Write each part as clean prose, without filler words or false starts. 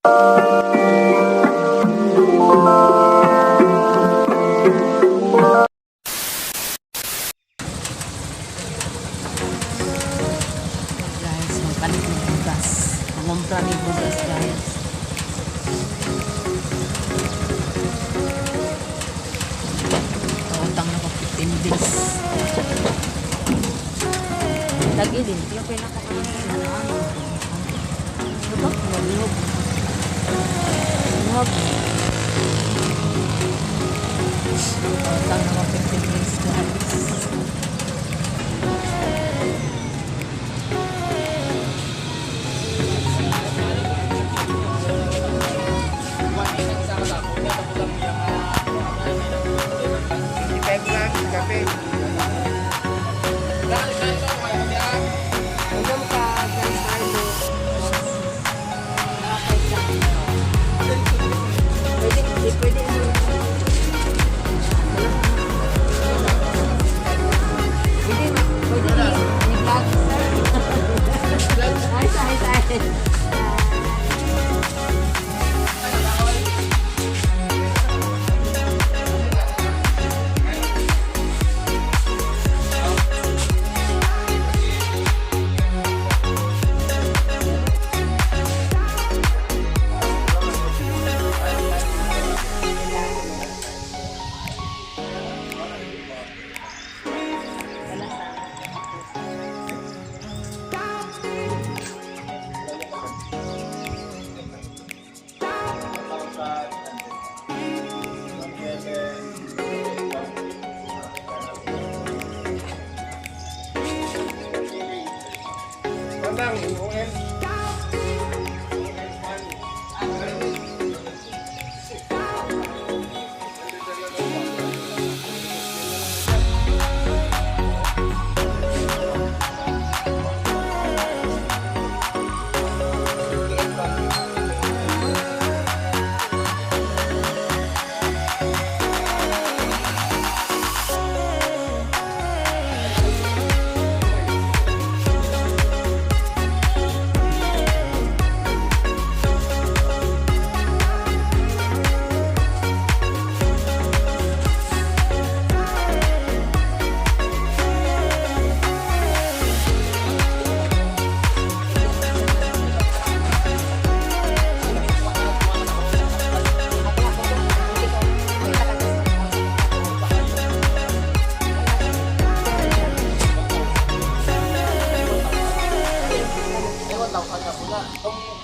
Guys, magpalit ng bugas. Mangumpra ni bugas, guys. Utang na ko 15 days. Lagi din. Yung pinakakasya na ano. Diba? Maglihog. Maglihog. Utang na ko 15 days, guys.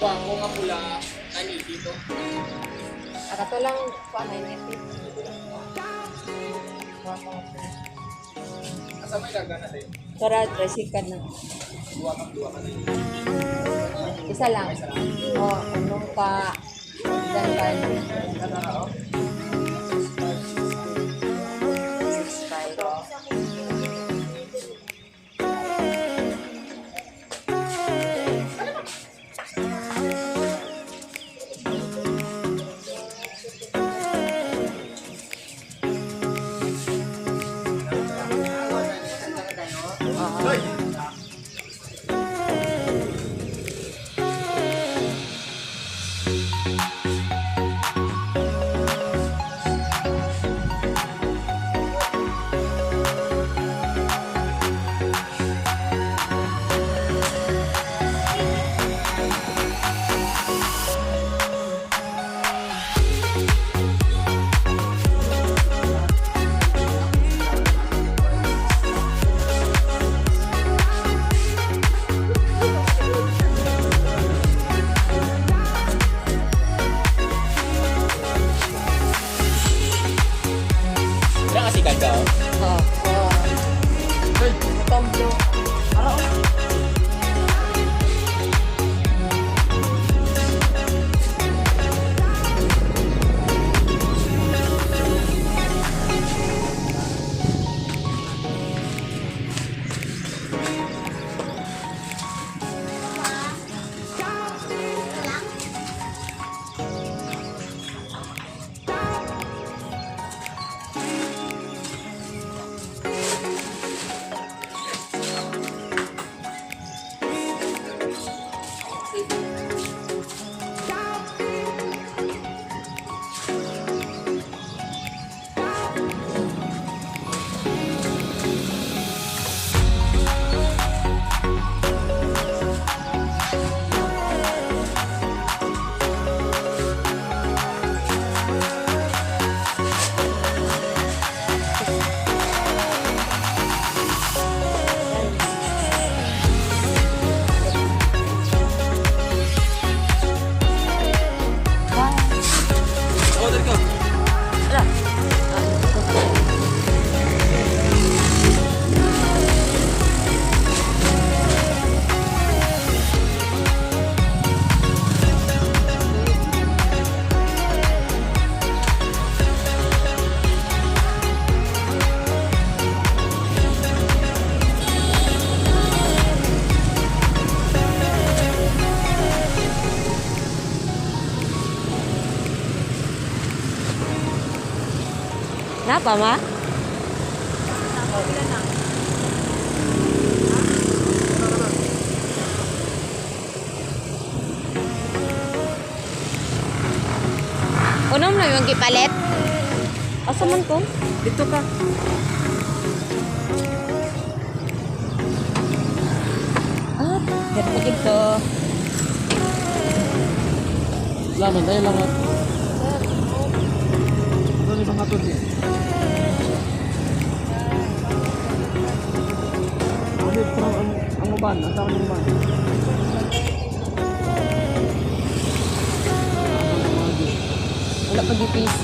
Kung nga pula, ani dito. Akato lang pa na init. Asa may lagana din? Para tresikan na. Duwa ka na. Isa lang. Oh, anong ka dan Ano? 6.5. Napa, ma? Unom na yung gipalit? Asa man ko? Dito ka. Ah, dito dito. Laman, tayo lang. Ano ni mga tuti? Ano ito ang uban? Ang tawag ng uban? Wala pa PC.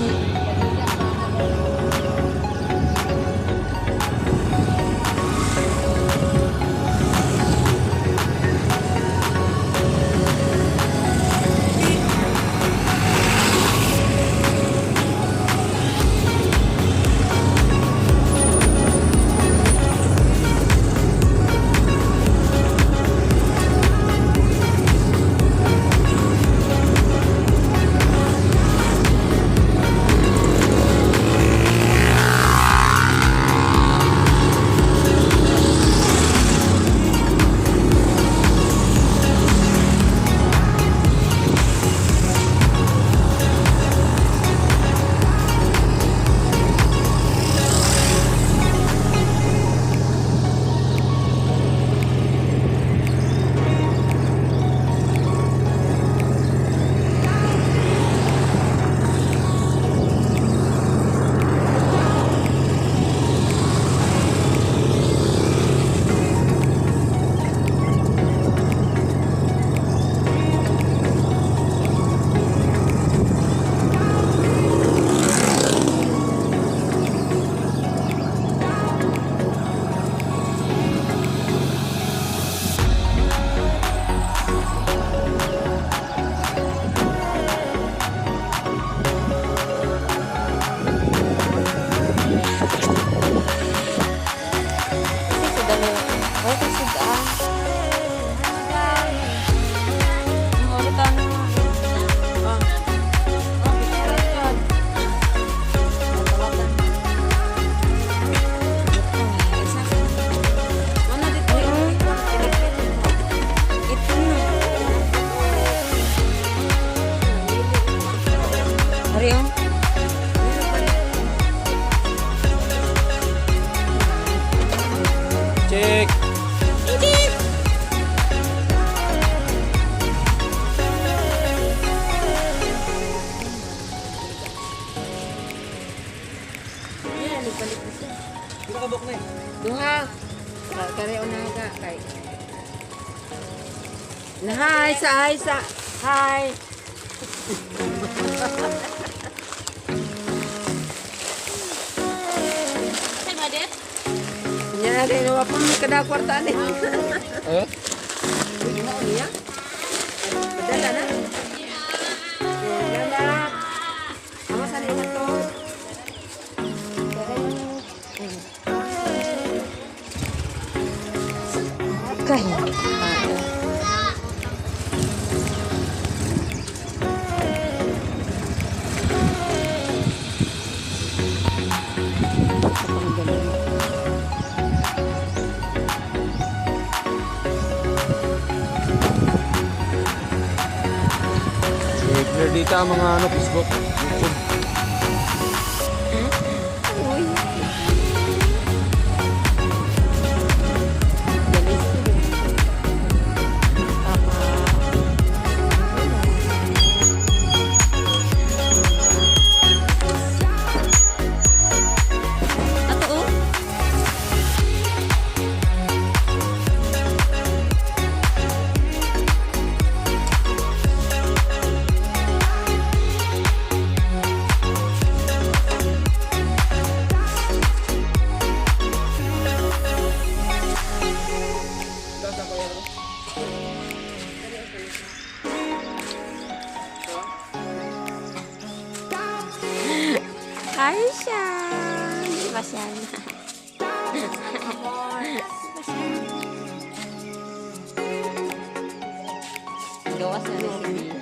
Check! Nakabok na eh. Duha. Kare una ka kay. Na hi sa. Hi. Saan ba dit? Nya rin wa pa mi kada kwarta ni. Eh? Uy, mo niya. Padala na. Salamat. Ama sa rin to. Okay. Clear dito ang mga Facebook, YouTube. Uy. Galis ko din. Apa. Ato oh. Hi, Sean! Di ba, Sean? Gawas na recipe.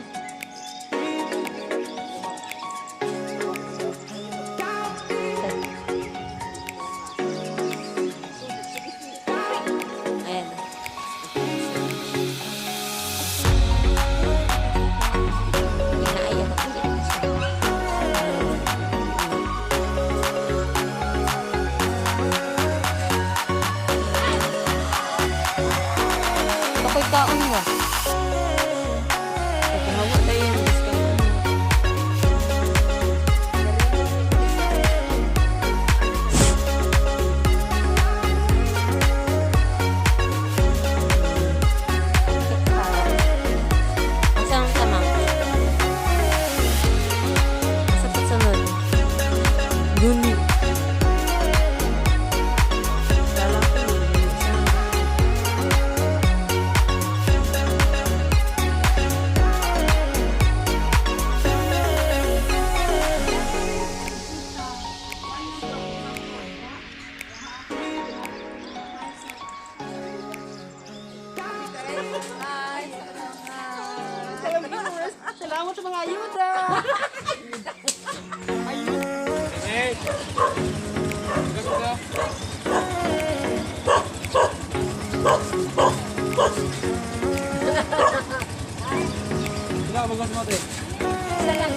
salamat sa mga ayuda. Hey! Ganda. Wala, bagas mo ate. Isa lang.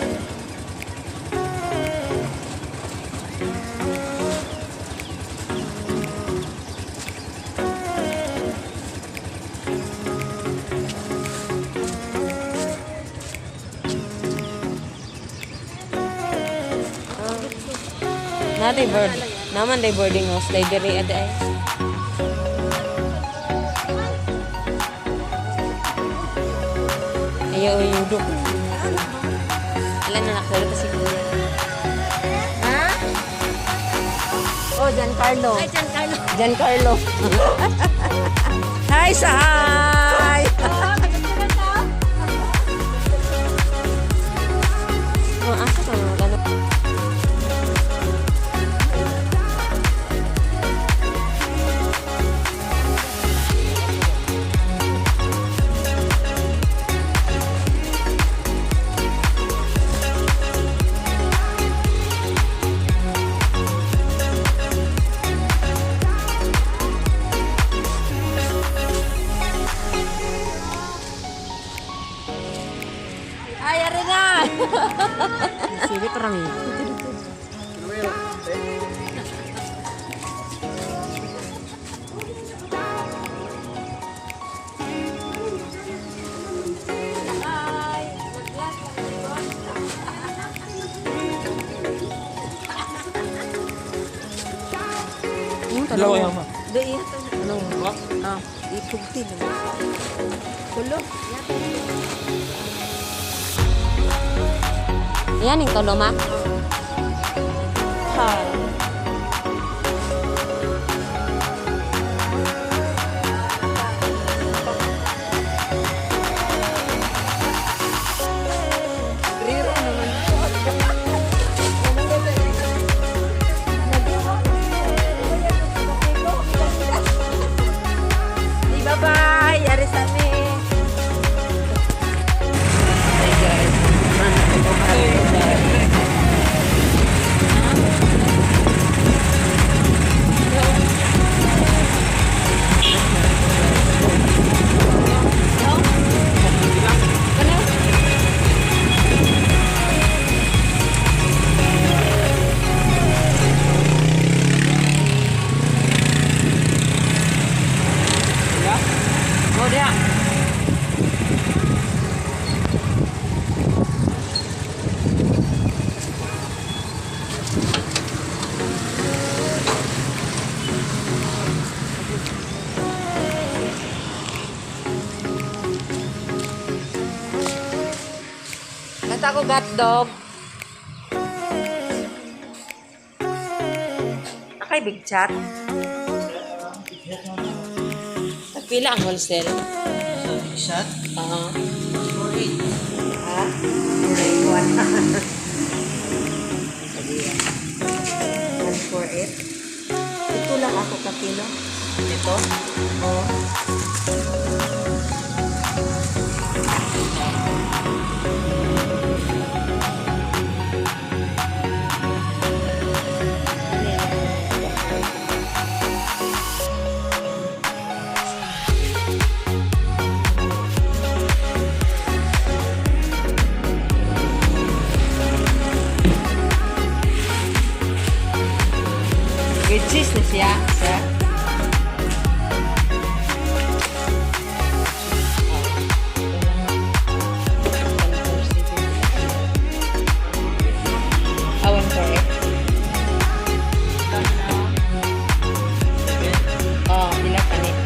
Nanti bird. Naman day boarding house. Day diri ada ay. Ayaw yung duk. Alam na nakasalo pa si Kuya. Ha? Oh, Giancarlo. Ay, Giancarlo. Giancarlo. Hi, Sahay! Oh, asa ka mga ganun? Ay, ari na! Silip orang itu. Dalawa yan, ma. Do iya. Ano? Ba? Ah, itugti na. Kulo. Yan yung tulo, ma. Hi. Riro naman. Bye-bye! Yari sa amin. Hey guys. Oh, dia. Kata ko hotdog. Akay big chat. Pila ang wholesale? Shot. Oo. 48. Ha? 148. Ito lang ako ka kilo. Ito. Oo. With cheese na siya, sir. Awan for it. Oh, ilang kanit.